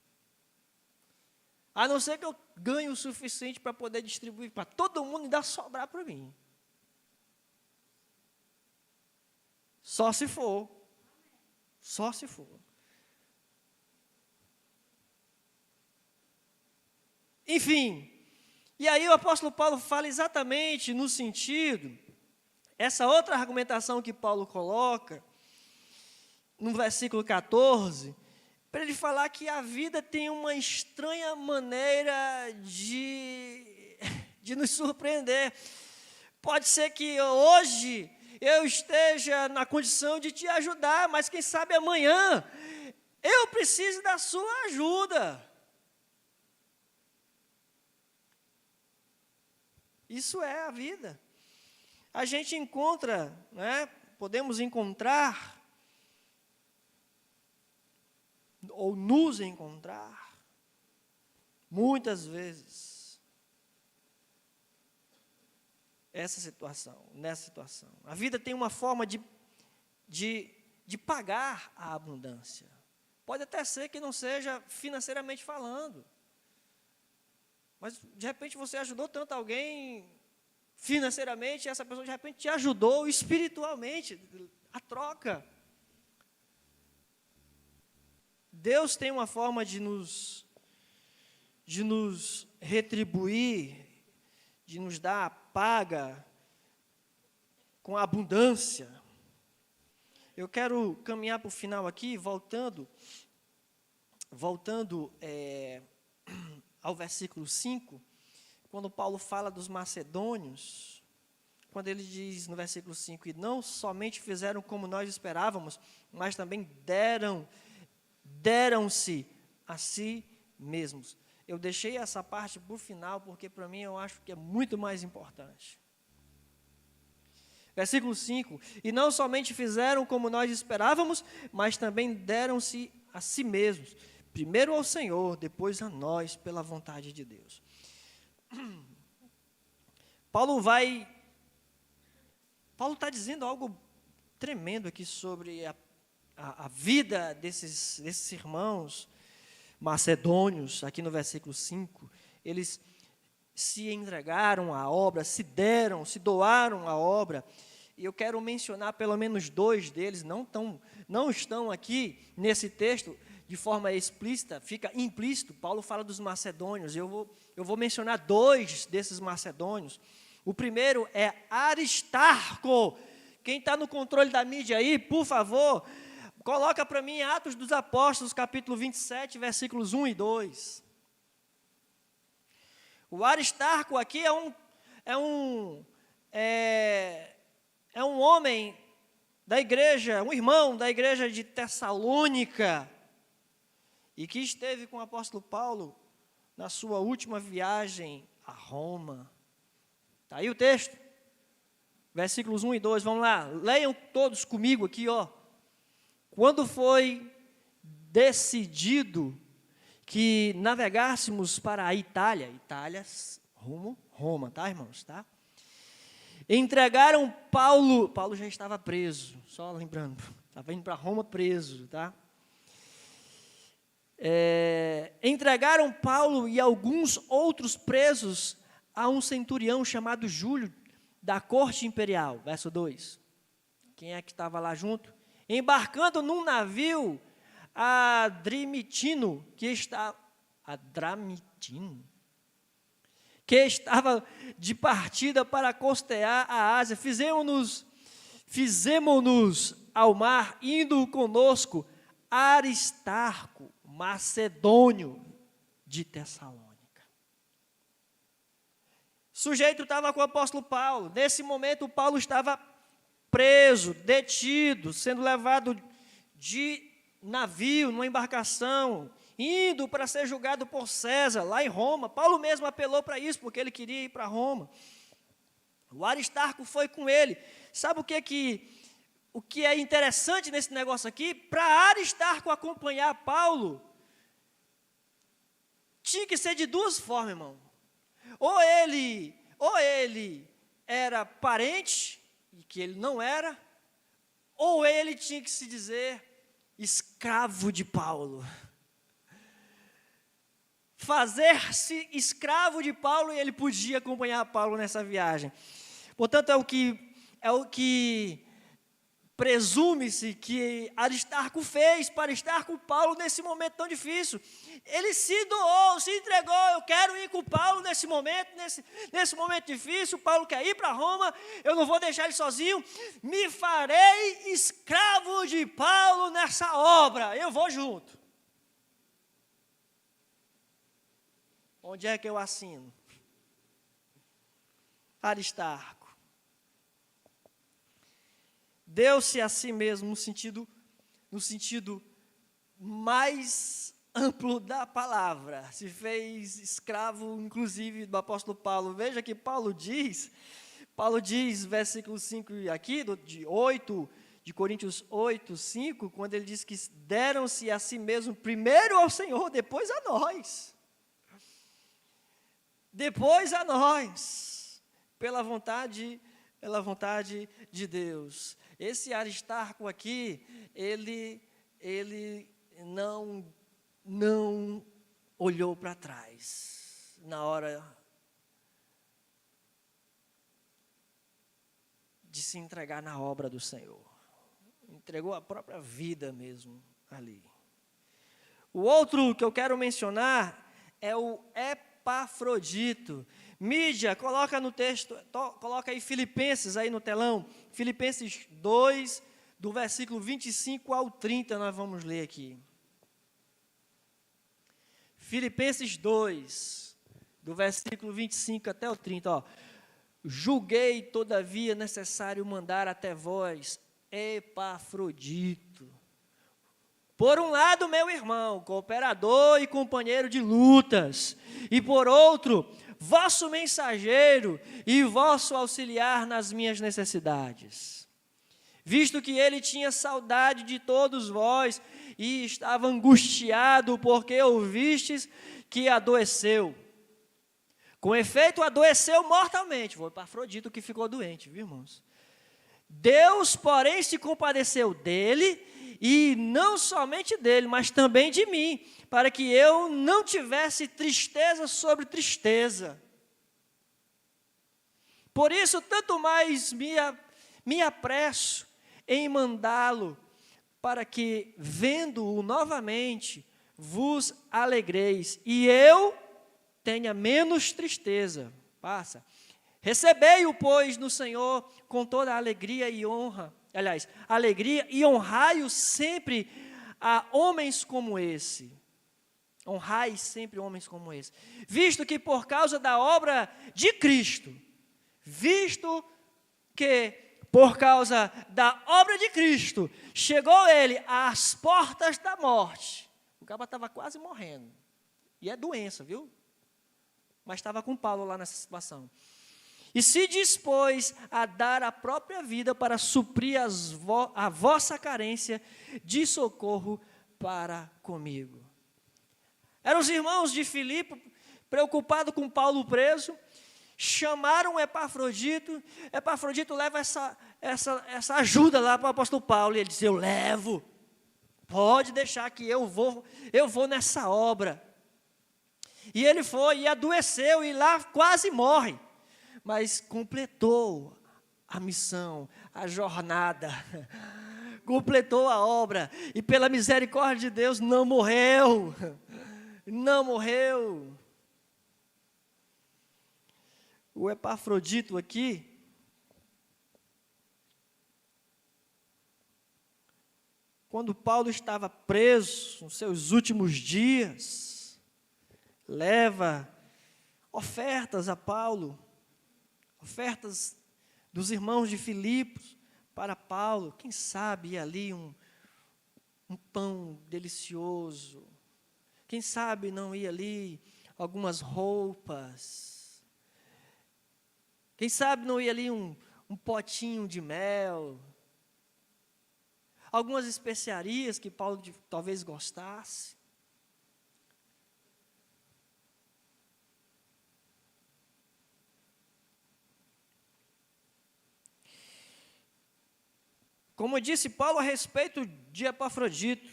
A não ser que eu ganhe o suficiente para poder distribuir para todo mundo e dar sobrar para mim. Só se for. Só se for. Enfim. E aí o apóstolo Paulo fala exatamente no sentido, essa outra argumentação que Paulo coloca, no versículo 14, para ele falar que a vida tem uma estranha maneira de nos surpreender. Pode ser que hoje eu esteja na condição de te ajudar, mas quem sabe amanhã eu preciso da sua ajuda. Isso é a vida. A gente encontra, né, podemos encontrar, ou nos encontrar, muitas vezes, nessa situação. A vida tem uma forma de pagar a abundância. Pode até ser que não seja financeiramente falando. Mas, de repente, você ajudou tanto alguém financeiramente, e essa pessoa, de repente, te ajudou espiritualmente. A troca. Deus tem uma forma de nos retribuir, de nos dar a paga com abundância. Eu quero caminhar para o final aqui, voltando ao versículo 5, quando Paulo fala dos macedônios, quando ele diz no versículo 5, e não somente fizeram como nós esperávamos, mas também deram-se a si mesmos. Eu deixei essa parte para o final, porque para mim eu acho que é muito mais importante. Versículo 5, e não somente fizeram como nós esperávamos, mas também deram-se a si mesmos, primeiro ao Senhor, depois a nós, pela vontade de Deus. Paulo está dizendo algo tremendo aqui sobre a vida desses irmãos macedônios, aqui no versículo 5. Eles se entregaram à obra, se doaram à obra. E eu quero mencionar pelo menos 2 deles, não estão aqui nesse texto de forma explícita, fica implícito. Paulo fala dos macedônios, eu vou mencionar 2 desses macedônios. O primeiro é Aristarco. Quem está no controle da mídia aí, por favor, coloca para mim Atos dos Apóstolos, capítulo 27, versículos 1 e 2. O Aristarco aqui é um homem da igreja, um irmão da igreja de Tessalônica, e que esteve com o apóstolo Paulo na sua última viagem a Roma. Está aí o texto, versículos 1 e 2, vamos lá, leiam todos comigo aqui, ó. Quando foi decidido que navegássemos para a Itália, rumo Roma, tá, irmãos, tá? Entregaram Paulo já estava preso, só lembrando, estava indo para Roma preso, tá? Entregaram Paulo e alguns outros presos a um centurião chamado Júlio, da corte imperial, verso 2. Quem é que estava lá junto? Embarcando num navio Adramitino, que estava de partida para costear a Ásia. Fizemo-nos ao mar, indo conosco Aristarco, macedônio de Tessalônica. O sujeito estava com o apóstolo Paulo. Nesse momento, Paulo estava preso, detido, sendo levado de navio, numa embarcação, indo para ser julgado por César, lá em Roma. Paulo mesmo apelou para isso, porque ele queria ir para Roma. O Aristarco foi com ele. Sabe o que é interessante nesse negócio aqui? Para Aristarco acompanhar Paulo, tinha que ser de 2 formas, irmão. Ou ele era parente, e que ele não era, ou ele tinha que se dizer escravo de Paulo. Fazer-se escravo de Paulo, e ele podia acompanhar Paulo nessa viagem. Portanto, é o que presume-se que Aristarco fez para estar com Paulo nesse momento tão difícil. Ele se doou, se entregou. Eu quero ir com Paulo nesse momento difícil. Paulo quer ir para Roma, eu não vou deixar ele sozinho. Me farei escravo de Paulo nessa obra, eu vou junto. Onde é que eu assino? Aristarco. Deu-se a si mesmo no sentido mais amplo da palavra. Se fez escravo, inclusive, do apóstolo Paulo. Veja que Paulo diz, versículo 5 aqui, de Coríntios 8, 5, quando ele diz que deram-se a si mesmo primeiro ao Senhor, depois a nós. Depois a nós, pela vontade de Deus. Esse Aristarco aqui, ele não olhou para trás na hora de se entregar na obra do Senhor. Entregou a própria vida mesmo ali. O outro que eu quero mencionar é o Epafrodito. Mídia, coloca no texto, coloca aí Filipenses aí no telão. Filipenses 2, do versículo 25 ao 30, nós vamos ler aqui. Filipenses 2, do versículo 25 até o 30, ó. Julguei, todavia, necessário mandar até vós Epafrodito. Por um lado, meu irmão, cooperador e companheiro de lutas, e por outro, vosso mensageiro e vosso auxiliar nas minhas necessidades. Visto que ele tinha saudade de todos vós e estava angustiado porque ouvistes que adoeceu. Com efeito, adoeceu mortalmente. Foi Epafrodito que ficou doente, viu, irmãos? Deus, porém, se compadeceu dele, e não somente dele, mas também de mim, para que eu não tivesse tristeza sobre tristeza. Por isso, tanto mais me apresso em mandá-lo, para que, vendo-o novamente, vos alegreis, e eu tenha menos tristeza. Passa. Recebei-o, pois, no Senhor com toda a alegria e honra. Aliás, alegria e honrai-o sempre a homens como esse. Honrai sempre homens como esse. Visto que por causa da obra de Cristo, chegou ele às portas da morte. O cara estava quase morrendo. E é doença, viu? Mas estava com Paulo lá nessa situação. E se dispôs a dar a própria vida para suprir a vossa carência de socorro para comigo. Eram os irmãos de Filipe, preocupados com Paulo preso, chamaram Epafrodito. Epafrodito leva essa ajuda lá para o apóstolo Paulo, e ele diz: eu levo, pode deixar que eu vou nessa obra. E ele foi, e adoeceu, e lá quase morre, mas completou a missão, a jornada, completou a obra, e pela misericórdia de Deus não morreu. O Epafrodito aqui, quando Paulo estava preso, nos seus últimos dias, leva ofertas a Paulo, ofertas dos irmãos de Filipos para Paulo. Quem sabe ali um pão delicioso, quem sabe não ia ali algumas roupas, quem sabe não ia ali um potinho de mel, algumas especiarias que Paulo talvez gostasse. Como disse Paulo a respeito de Epafrodito,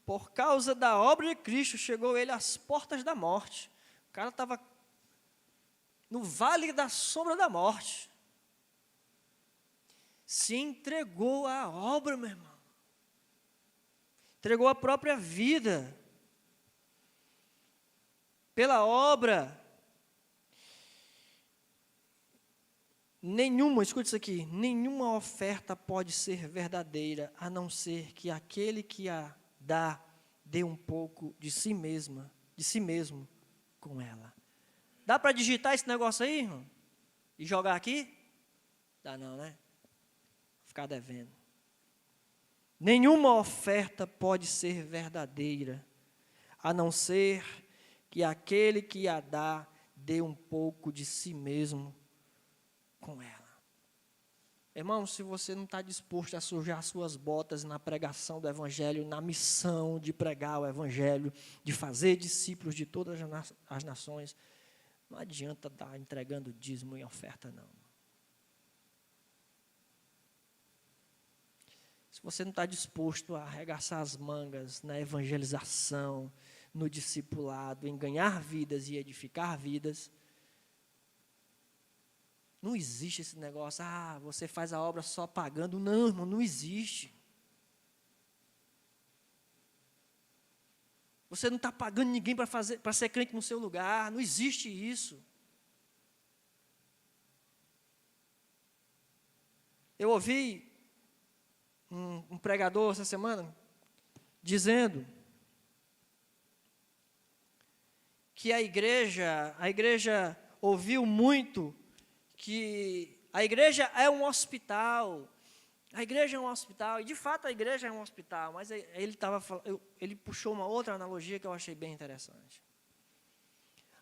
por causa da obra de Cristo, chegou ele às portas da morte. O cara estava no vale da sombra da morte. Se entregou à obra, meu irmão. Entregou a própria vida pela obra. Escute isso aqui, nenhuma oferta pode ser verdadeira, a não ser que aquele que a dê um pouco de si mesmo com ela. Dá para digitar esse negócio aí, irmão? E jogar aqui? Dá não, né? Ficar devendo. Nenhuma oferta pode ser verdadeira, a não ser que aquele que a dê um pouco de si mesmo com ela. Irmão, se você não está disposto a sujar suas botas na pregação do Evangelho, na missão de pregar o Evangelho, de fazer discípulos de todas as nações, não adianta estar entregando dízimo e oferta, não. Se você não está disposto a arregaçar as mangas na evangelização, no discipulado, em ganhar vidas e edificar vidas, não existe esse negócio, você faz a obra só pagando. Não, irmão, não existe. Você não está pagando ninguém para ser crente no seu lugar. Não existe isso. Eu ouvi um pregador essa semana dizendo que a igreja ouviu muito que a igreja é um hospital. A igreja é um hospital, e de fato a igreja é um hospital, mas ele puxou uma outra analogia que eu achei bem interessante.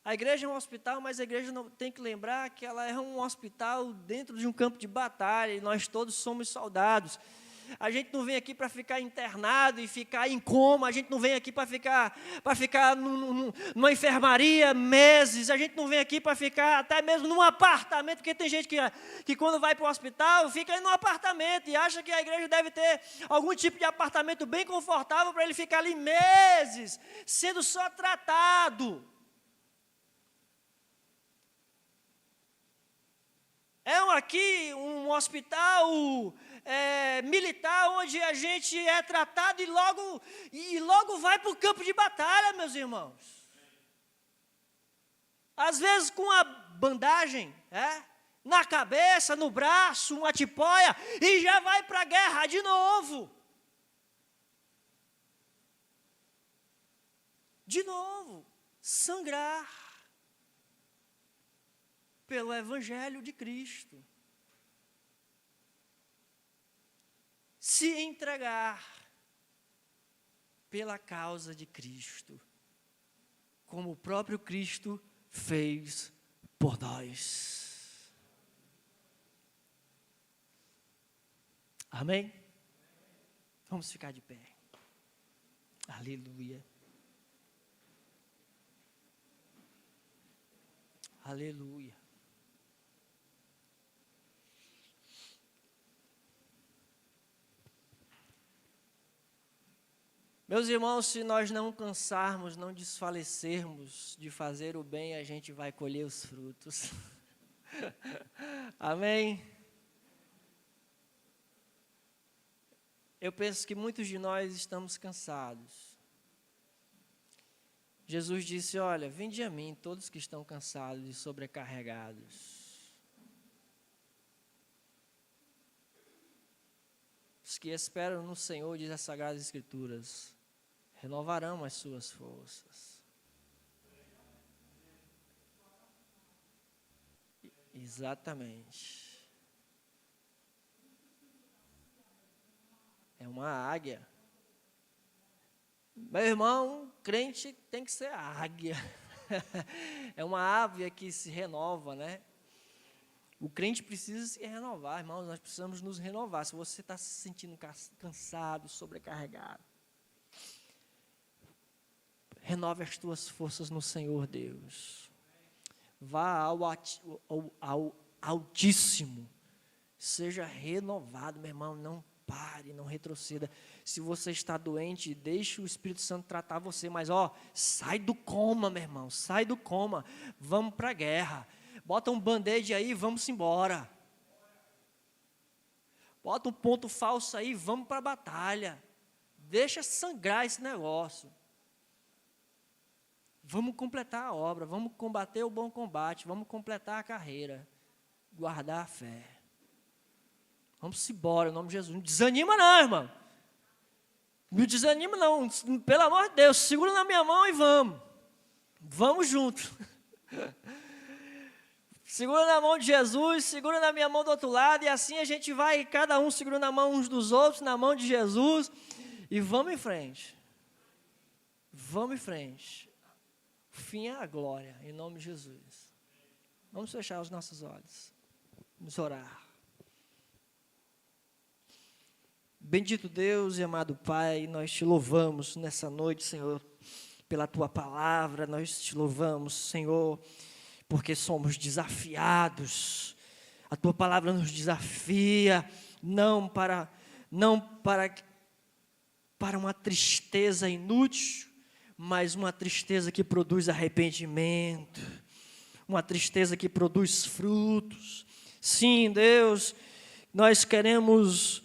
A igreja é um hospital, mas a igreja não tem que lembrar que ela é um hospital dentro de um campo de batalha, e nós todos somos soldados. A gente não vem aqui para ficar internado e ficar em coma. A gente não vem aqui para ficar numa enfermaria meses. A gente não vem aqui para ficar até mesmo num apartamento, porque tem gente que quando vai para o hospital fica num apartamento e acha que a igreja deve ter algum tipo de apartamento bem confortável para ele ficar ali meses, sendo só tratado. Aqui um hospital militar onde a gente é tratado e logo vai para o campo de batalha, meus irmãos. Às vezes com a bandagem, na cabeça, no braço, uma tipóia, e já vai para a guerra de novo. De novo, sangrar pelo Evangelho de Cristo. Se entregar pela causa de Cristo, como o próprio Cristo fez por nós. Amém? Vamos ficar de pé. Aleluia. Aleluia. Meus irmãos, se nós não cansarmos, não desfalecermos de fazer o bem, a gente vai colher os frutos. Amém? Eu penso que muitos de nós estamos cansados. Jesus disse, olha, vinde a mim todos que estão cansados e sobrecarregados. Os que esperam no Senhor, diz as Sagradas Escrituras, renovarão as suas forças. Exatamente. É uma águia. Meu irmão, crente tem que ser águia. É uma ave que se renova, né? O crente precisa se renovar, irmãos, nós precisamos nos renovar. Se você está se sentindo cansado, sobrecarregado, renove as tuas forças no Senhor Deus. Vá ao Altíssimo. Seja renovado, meu irmão, não pare, não retroceda. Se você está doente, deixe o Espírito Santo tratar você, mas sai do coma, meu irmão, sai do coma. Vamos para a guerra. Bota um band-aid aí, vamos embora. Bota um ponto falso aí, vamos para a batalha. Deixa sangrar esse negócio. Vamos completar a obra, vamos combater o bom combate, vamos completar a carreira, guardar a fé. Vamos embora, em nome de Jesus. Não desanima não, irmão. Não desanima não, pelo amor de Deus, segura na minha mão e vamos. Vamos junto. Segura na mão de Jesus, segura na minha mão do outro lado, e assim a gente vai, cada um segurando a mão uns dos outros, na mão de Jesus, e vamos em frente. Vamos em frente. O fim é a glória, em nome de Jesus. Vamos fechar os nossos olhos. Vamos orar. Bendito Deus e amado Pai, nós te louvamos nessa noite, Senhor, pela Tua palavra. Nós te louvamos, Senhor, porque somos desafiados. A Tua palavra nos desafia, não para uma tristeza inútil, mas uma tristeza que produz arrependimento, uma tristeza que produz frutos. Sim, Deus, nós queremos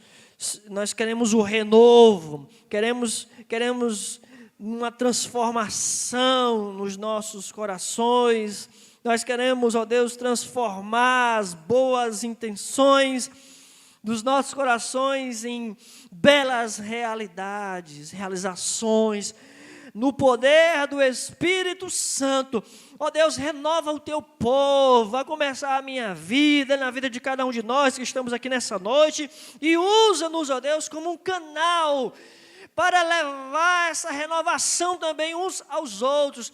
o renovo, queremos uma transformação nos nossos corações. Nós queremos, ó Deus, transformar as boas intenções dos nossos corações em belas realizações, no poder do Espírito Santo. Ó Deus, renova o Teu povo, vai começar a minha vida, na vida de cada um de nós que estamos aqui nessa noite, e usa-nos, ó Deus, como um canal para levar essa renovação também uns aos outros,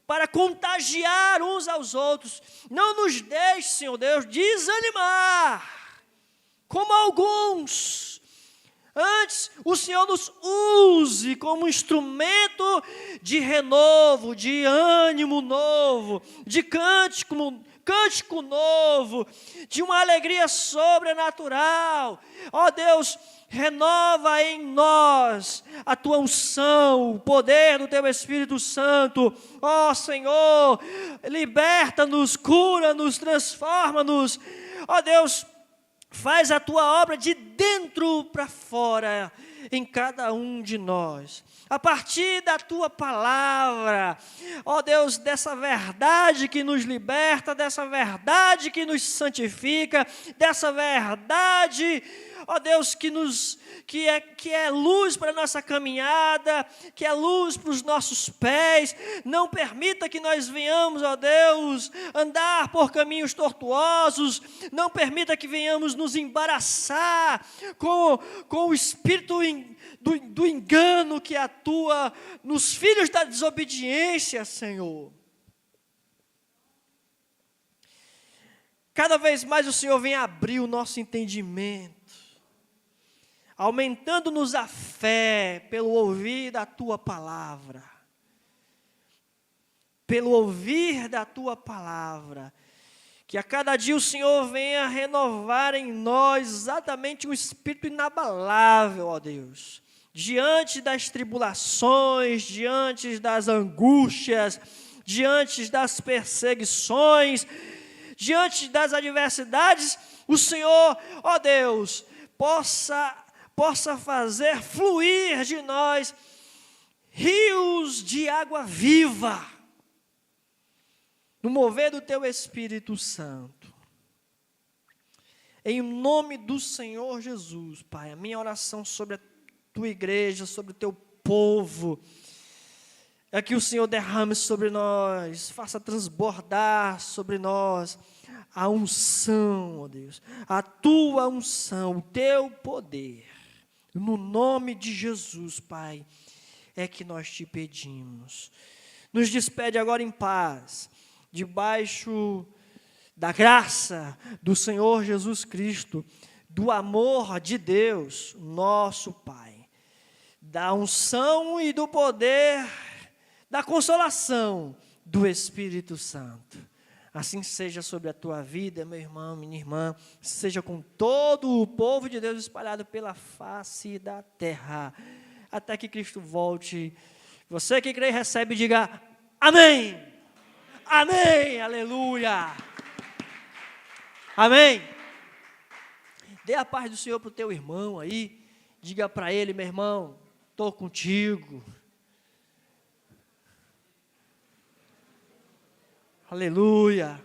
para contagiar uns aos outros. Não nos deixe, Senhor Deus, desanimar, como alguns Antes, o Senhor nos use como instrumento de renovo, de ânimo novo, de cântico novo, de uma alegria sobrenatural. Ó Deus, renova em nós a tua unção, o poder do teu Espírito Santo. Ó Senhor, liberta-nos, cura-nos, transforma-nos. Ó Deus, faz a tua obra de dentro para fora em cada um de nós. A partir da tua palavra, ó Deus, dessa verdade que nos liberta, dessa verdade que nos santifica, dessa verdade, ó Deus, que é luz para a nossa caminhada, que é luz para os nossos pés. Não permita que nós venhamos, ó Deus, andar por caminhos tortuosos. Não permita que venhamos nos embaraçar com o espírito do engano que atua nos filhos da desobediência, Senhor. Cada vez mais o Senhor vem abrir o nosso entendimento, aumentando-nos a fé pelo ouvir da Tua palavra. Pelo ouvir da Tua palavra. Que a cada dia o Senhor venha renovar em nós exatamente um espírito inabalável, ó Deus. Diante das tribulações, diante das angústias, diante das perseguições, diante das adversidades, o Senhor, ó Deus, possa fazer fluir de nós rios de água viva, no mover do Teu Espírito Santo. Em nome do Senhor Jesus, Pai, a minha oração sobre a Tua igreja, sobre o Teu povo, é que o Senhor derrame sobre nós, faça transbordar sobre nós a unção, ó Deus, a Tua unção, o Teu poder. No nome de Jesus, Pai, é que nós Te pedimos. Nos despede agora em paz, debaixo da graça do Senhor Jesus Cristo, do amor de Deus, nosso Pai, da unção e do poder, da consolação do Espírito Santo. Assim seja sobre a tua vida, meu irmão, minha irmã, seja com todo o povo de Deus espalhado pela face da terra, até que Cristo volte. Você que crê e recebe, diga amém. Amém, aleluia. Amém. Dê a paz do Senhor para o teu irmão aí, diga para ele, meu irmão, estou contigo. Aleluia.